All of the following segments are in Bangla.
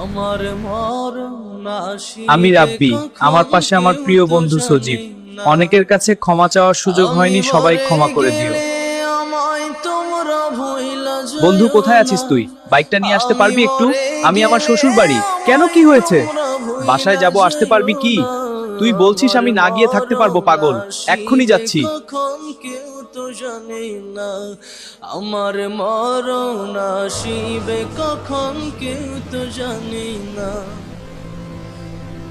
আমার মরণ আমি আসিবে রাব্বি, আমার কখন পাশে আমার কেউ প্রিয় তো বন্ধু সজীব। জানে না। অনেকের কাছে ক্ষমা চাওয়ার সুযোগ আমি হয়নি, সবাই মরে ক্ষমা করে দিও। গেলে আমায় তোমরা ভুইলা বন্ধু যাইও কোথায় না। আছিস তুই? বাইকটা নিয়ে আসতে আমি পারবি একটু? মরে আমি আমার গেলে শ্বশুর বাড়ি। কেন, আমায় কি হয়েছে? তোমরা বাসায় ভুইলা যাব, আসতে পারবি যাইও কি? না। তুই বলছিস আমার আমি না গিয়ে থাকতে পারবো, মরণ পাগল। এক্ষুনি আসিবে যাচ্ছি। কখন কেউ তো জানে না। আমার মরণ আসিবে কখন কেউ তো জানে না।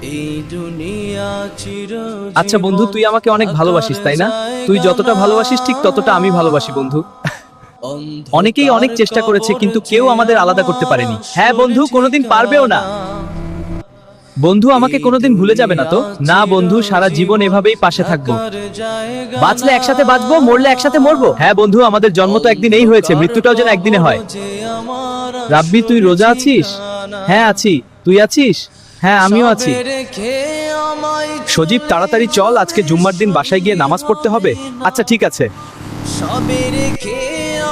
এই দুনিয়া আচ্ছা বন্ধু, চিরজীবন তুই আমাকে অনেক থাকার ভালোবাসিস তাই না? তুই জায়গা যতটা না। ভালোবাসিস ঠিক ততটা আমি ভালোবাসি বন্ধু। অনেকেই অন্ধকার অনেক চেষ্টা করেছে কবর কিন্তু যে কেউ আমাদের আলাদা করতে আমার পারেনি। হ্যাঁ আসল বন্ধু, কোনোদিন পারবেও না। ঠিকানা। বন্ধু আমাকে এই কোনোদিন ভুলে যাবে না দুনিয়া তো? না বন্ধু, সারা জীবন চিরজীবন এভাবেই পাশে থাকবো। থাকার জায়গা বাঁচলে না। একসাথে বাঁচবো, মরলে একসাথে মরবো। হ্যাঁ বন্ধু, আমাদের জন্ম তো একদিন এই হয়েছে, অন্ধকার মৃত্যুটাও যেন একদিনে কবর হয়। যে আমার রাব্বি, তুই আসল রোজা আছিস? ঠিকানা। হ্যাঁ আছি। তুই আছিস? হ্যাঁ আমিও আছি। সবে রেখে আমায় সজীব, চলে তাড়াতাড়ি চল, আজকে যাবে জুম্মার দিন বাসায় গিয়ে সঙ্গী নামাজ পড়তে হবে। হবে না। আচ্ছা ঠিক আছে। সবে রেখে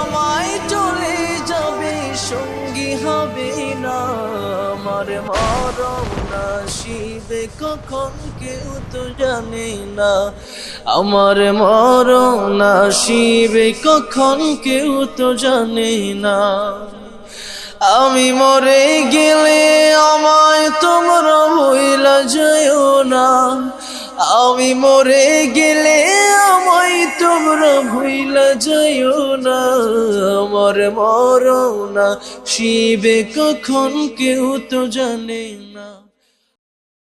আমায় চলে যাবে সঙ্গী হবে না। আমার মরণ আসিবে কখন কেউ তো জানে না। আমার মরণ আসিবে কখন কেউ তো জানে না। আমি মরে গেলে আমায় তোমরা ভুইলা যাইও না। আমি মরে গেলে আমায় তোমরা ভুইলা যাইও না। আমার মরণ আসিবে কখন কেউ তো জানে না।